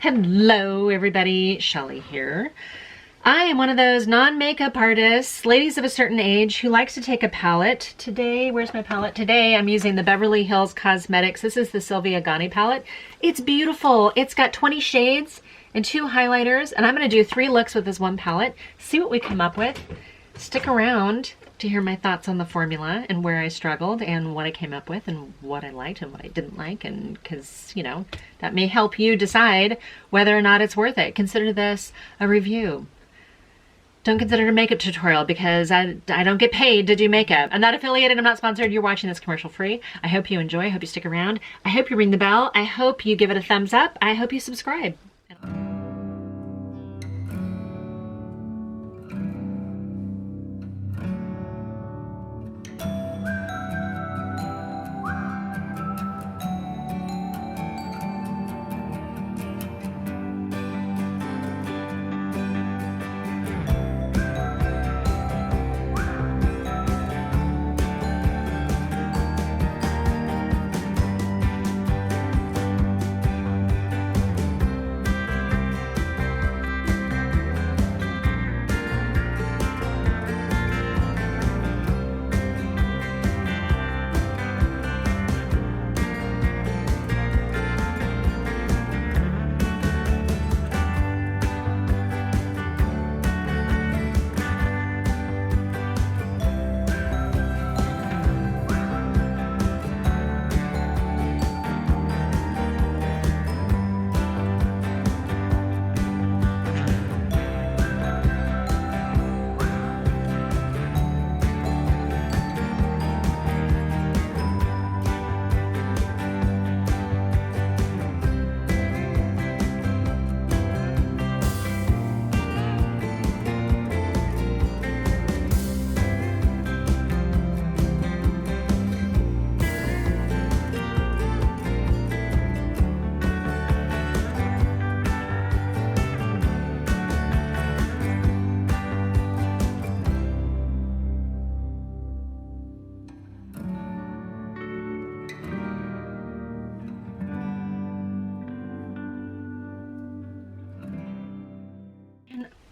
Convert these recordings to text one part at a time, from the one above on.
Hello everybody, Shelley here. I am one of those non-makeup artists, ladies of a certain age, who likes to take a palette. Today, where's my palette? Today I'm using the Beverly Hills Cosmetics. This is the Sylvia Gani palette. It's beautiful. It's got 20 shades and 2 highlighters, and I'm going to do 3 looks with this one palette. See what we come up with. Stick around to hear my thoughts on the formula and where I struggled and what I came up with and what I liked and what I didn't like, and because, you know, that may help you decide whether or not it's worth it. Consider this a review. Don't consider it a makeup tutorial because I don't get paid to do makeup. I'm not affiliated, I'm not sponsored. You're watching this commercial free. I hope you enjoy, I hope you stick around. I hope you ring the bell. I hope you give it a thumbs up. I hope you subscribe.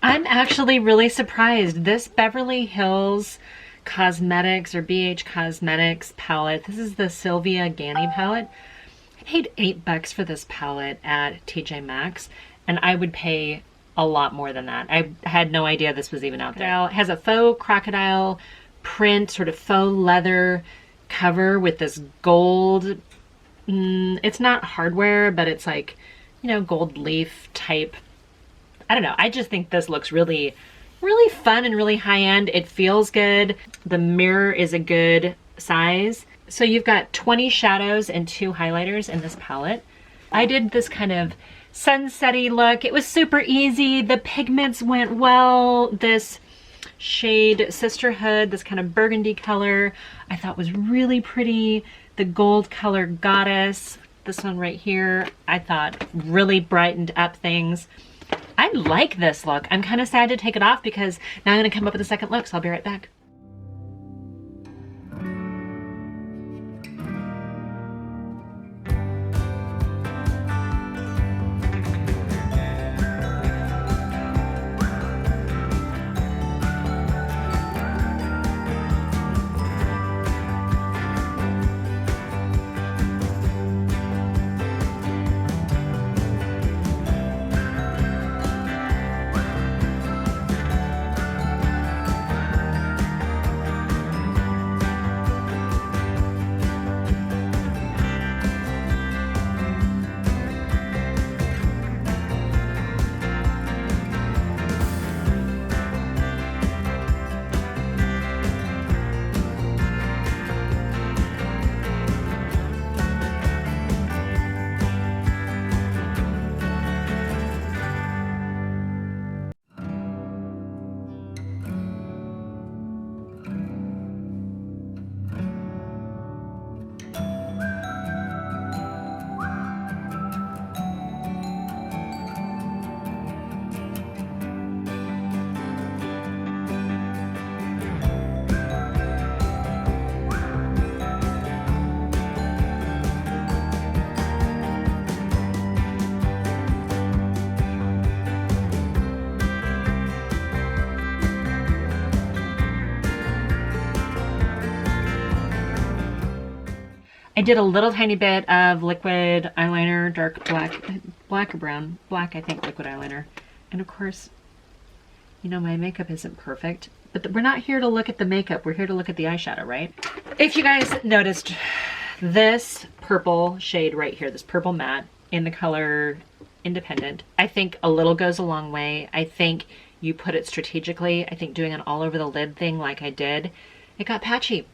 I'm actually really surprised. This Beverly Hills Cosmetics or BH Cosmetics palette, this is the Sylvia Gani palette. I paid $8 for this palette at TJ Maxx, and I would pay a lot more than that. I had no idea this was even out there. It has a faux crocodile print, sort of faux leather cover with this gold, it's not hardware, but it's like, you know, gold leaf type. I don't know. I just think this looks really, really fun and really high end. It feels good. The mirror is a good size. So you've got 20 shadows and 2 highlighters in this palette. I did this kind of sunset-y look. It was super easy. The pigments went well. This shade Sisterhood, this kind of burgundy color, I thought was really pretty. The gold color Goddess, this one right here, I thought really brightened up things. I like this look. I'm kind of sad to take it off because now I'm going to come up with a second look, so I'll be right back. I did a little tiny bit of liquid eyeliner, dark black or brown, black I think, liquid eyeliner. And of course, you know, my makeup isn't perfect, but we're not here to look at the makeup. We're here to look at the eyeshadow, right? If you guys noticed, this purple shade right here, this purple matte in the color Independent, I think a little goes a long way. I think you put it strategically. I think doing an all over the lid thing like I did, it got patchy.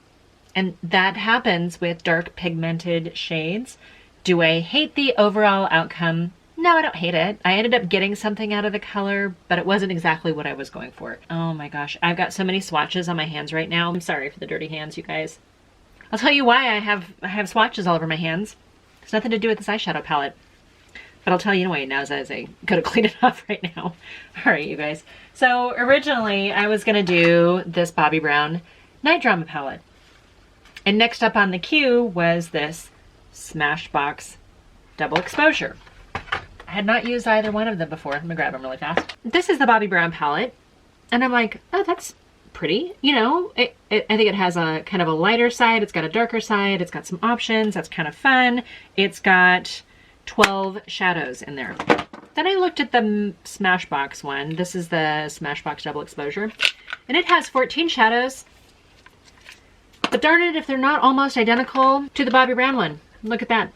And that happens with dark pigmented shades. Do I hate the overall outcome? No, I don't hate it. I ended up getting something out of the color, but it wasn't exactly what I was going for. Oh my gosh, I've got so many swatches on my hands right now. I'm sorry for the dirty hands, you guys. I'll tell you why I have swatches all over my hands. It's nothing to do with this eyeshadow palette. But I'll tell you anyway now as I go to clean it off right now. All right, you guys. So originally I was gonna do this Bobbi Brown Night Drama palette. And next up on the queue was this Smashbox Double Exposure. I had not used either one of them before. Let me grab them really fast. This is the Bobbi Brown palette. And I'm like, oh, that's pretty. You know, I think it has a kind of a lighter side. It's got a darker side. It's got some options. That's kind of fun. It's got 12 shadows in there. Then I looked at the Smashbox one. This is the Smashbox Double Exposure. And it has 14 shadows. But darn it if they're not almost identical to the Bobbi Brown one. Look at that.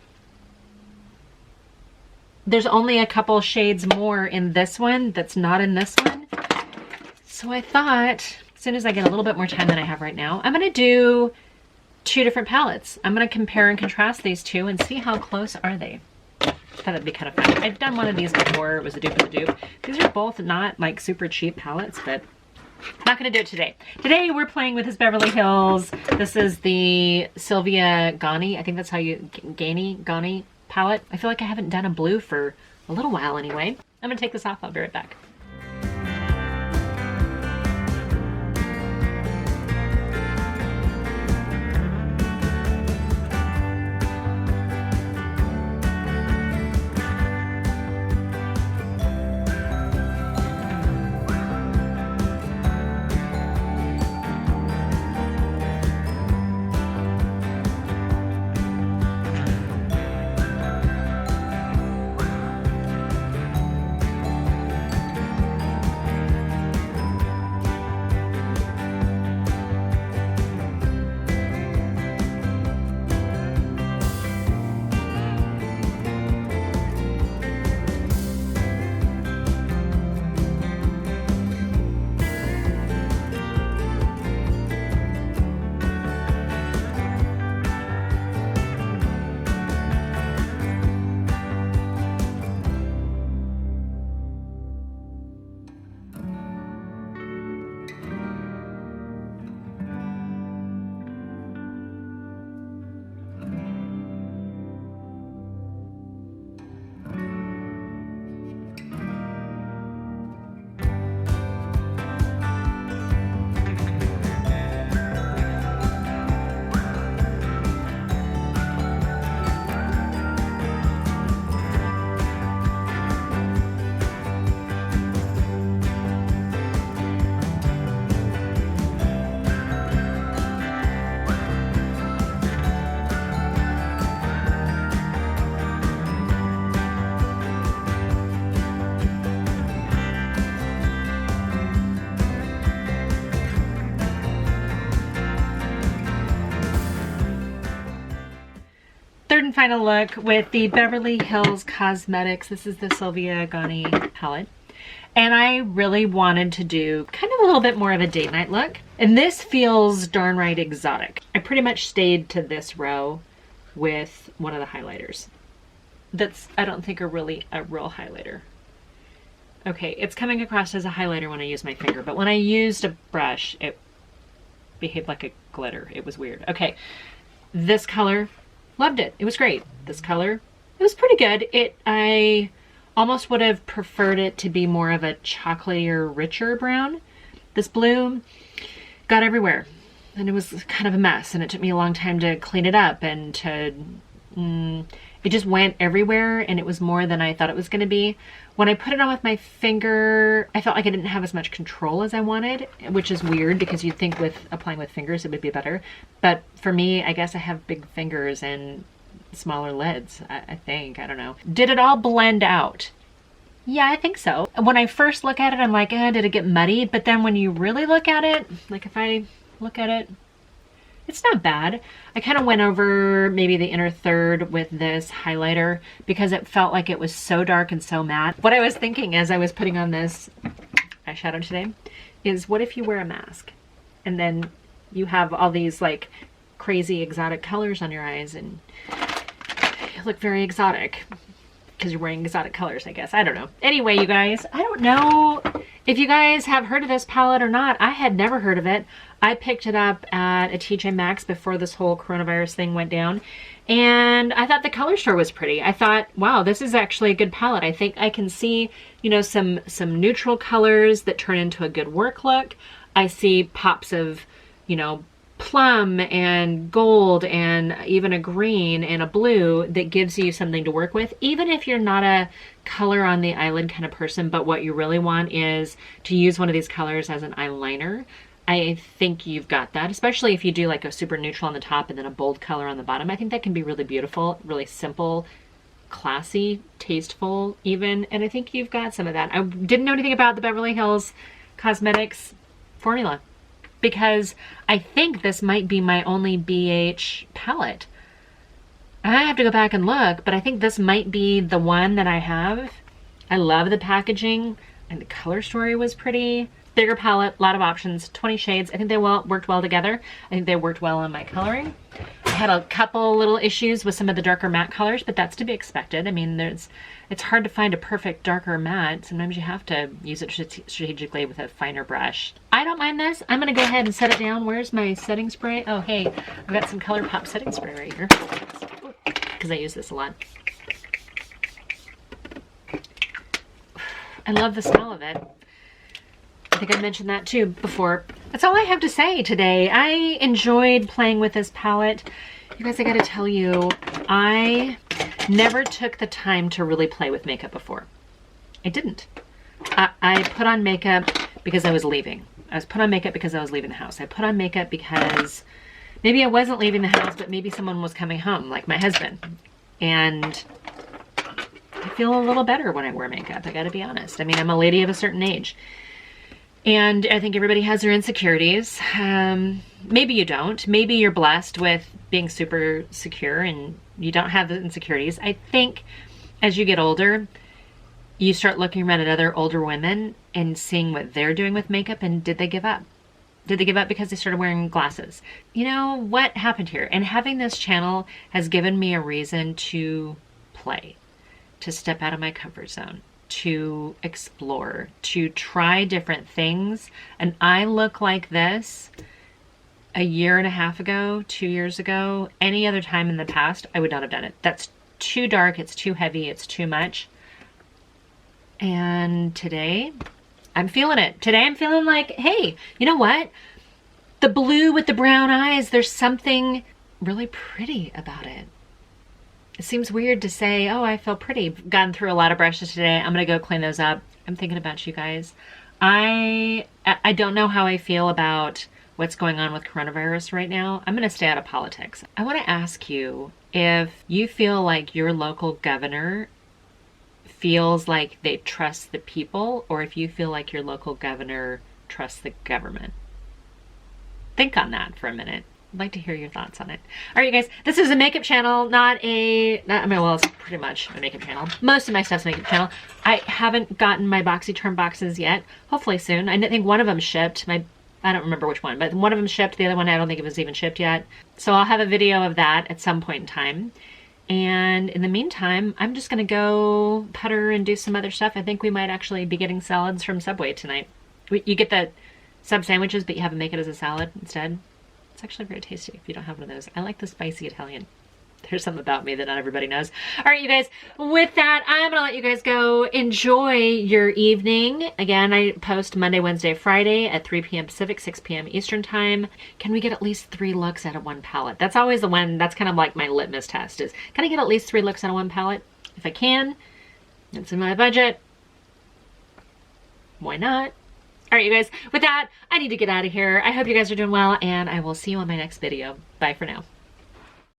There's only a couple shades more in this one that's not in this one. So I thought, as soon as I get a little bit more time than I have right now, I'm going to do two different palettes. I'm going to compare and contrast these two and see how close are they. I thought that'd be kind of fun. I've done one of these before. It was a dupe of the dupe. These are both not like super cheap palettes, but I'm not going to do it today. Today we're playing with this Beverly Hills. This is the Sylvia Gani. I think that's how you, Gani palette. I feel like I haven't done a blue for a little while anyway. I'm going to take this off. I'll be right back. Third and final look with the Beverly Hills Cosmetics. This is the Sylvia Gani palette. And I really wanted to do kind of a little bit more of a date night look. And this feels darn right exotic. I pretty much stayed to this row with one of the highlighters. That's, I don't think, really a real highlighter. Okay, it's coming across as a highlighter when I use my finger, but when I used a brush, it behaved like a glitter. It was weird. Okay, this color, loved it. It was great. This color, it was pretty good. I almost would have preferred it to be more of a chocolatey, richer brown. This blue got everywhere, and it was kind of a mess, and it took me a long time to clean it up and to... It just went everywhere, and it was more than I thought it was going to be. When I put it on with my finger, I felt like I didn't have as much control as I wanted, which is weird because you'd think with applying with fingers it would be better. But for me, I guess I have big fingers and smaller lids, I think. I don't know. Did it all blend out? Yeah, I think so. When I first look at it, I'm like, did it get muddy? But then when you really look at it, like if I look at it, it's not bad. I kind of went over maybe the inner third with this highlighter because it felt like it was so dark and so matte. What I was thinking as I was putting on this eyeshadow today is, what if you wear a mask and then you have all these like crazy exotic colors on your eyes and you look very exotic because you're wearing exotic colors, I guess. I don't know. Anyway, you guys, I don't know if you guys have heard of this palette or not. I had never heard of it. I picked it up at a TJ Maxx before this whole coronavirus thing went down, and I thought the color store was pretty. I thought, wow, this is actually a good palette. I think I can see, you know, some neutral colors that turn into a good work look. I see pops of, you know, plum and gold and even a green and a blue that gives you something to work with, even if you're not a color on the eyelid kind of person, but what you really want is to use one of these colors as an eyeliner. I think you've got that, especially if you do like a super neutral on the top and then a bold color on the bottom. I think that can be really beautiful, really simple, classy, tasteful even, and I think you've got some of that. I didn't know anything about the Beverly Hills Cosmetics formula because I think this might be my only BH palette. I have to go back and look, but I think this might be the one that I have. I love the packaging and the color story was pretty. Bigger palette, a lot of options, 20 shades. I think they worked well together. I think they worked well on my coloring. I had a couple little issues with some of the darker matte colors, but that's to be expected. I mean, it's hard to find a perfect darker matte. Sometimes you have to use it strategically with a finer brush. I don't mind this. I'm gonna go ahead and set it down. Where's my setting spray? Oh, hey, I've got some ColourPop setting spray right here because I use this a lot. I love the smell of it. I think I mentioned that too before. That's all I have to say today. I enjoyed playing with this palette. You guys, I gotta tell you, I never took the time to really play with makeup before. I didn't. I put on makeup because I was leaving. I was put on makeup because I was leaving the house. I put on makeup because maybe I wasn't leaving the house, but maybe someone was coming home, like my husband. And I feel a little better when I wear makeup, I gotta be honest. I mean, I'm a lady of a certain age. And I think everybody has their insecurities. Maybe you don't. Maybe you're blessed with being super secure and you don't have the insecurities. I think as you get older, you start looking around at other older women and seeing what they're doing with makeup, and did they give up? Did they give up because they started wearing glasses? You know, what happened here? And having this channel has given me a reason to play, to step out of my comfort zone, to explore, to try different things. And I look like this a year and a half ago, 2 years ago, any other time in the past, I would not have done it. That's too dark, it's too heavy, it's too much. And today, I'm feeling it. Today I'm feeling like, hey, you know what? The blue with the brown eyes, there's something really pretty about it. It seems weird to say, oh, I feel pretty. Gotten through a lot of brushes today. I'm gonna go clean those up. I'm thinking about you guys. I don't know how I feel about what's going on with coronavirus right now. I'm gonna stay out of politics. I wanna ask you if you feel like your local governor feels like they trust the people, or if you feel like your local governor trusts the government. Think on that for a minute. I'd like to hear your thoughts on it. All right, you guys, this is a makeup channel, I mean, well, it's pretty much a makeup channel. Most of my stuff's a makeup channel. I haven't gotten my BoxyCharm boxes yet. Hopefully soon. I think one of them shipped. I don't remember which one, but one of them shipped. The other one, I don't think it was even shipped yet. So I'll have a video of that at some point in time. And in the meantime, I'm just gonna go putter and do some other stuff. I think we might actually be getting salads from Subway tonight. You get the sub sandwiches, but you have them make it as a salad instead. It's actually very tasty if you don't have one of those. I like the spicy Italian. There's something about me that not everybody knows. All right, you guys, with that, I'm going to let you guys go. Enjoy your evening. Again, I post Monday, Wednesday, Friday at 3 p.m. Pacific, 6 p.m. Eastern time. Can we get at least 3 looks out of one palette? That's always the one, that's kind of like my litmus test is, can I get at least 3 looks out of one palette? If I can, it's in my budget. Why not? All right, you guys, with that, I need to get out of here. I hope you guys are doing well, and I will see you on my next video. Bye for now.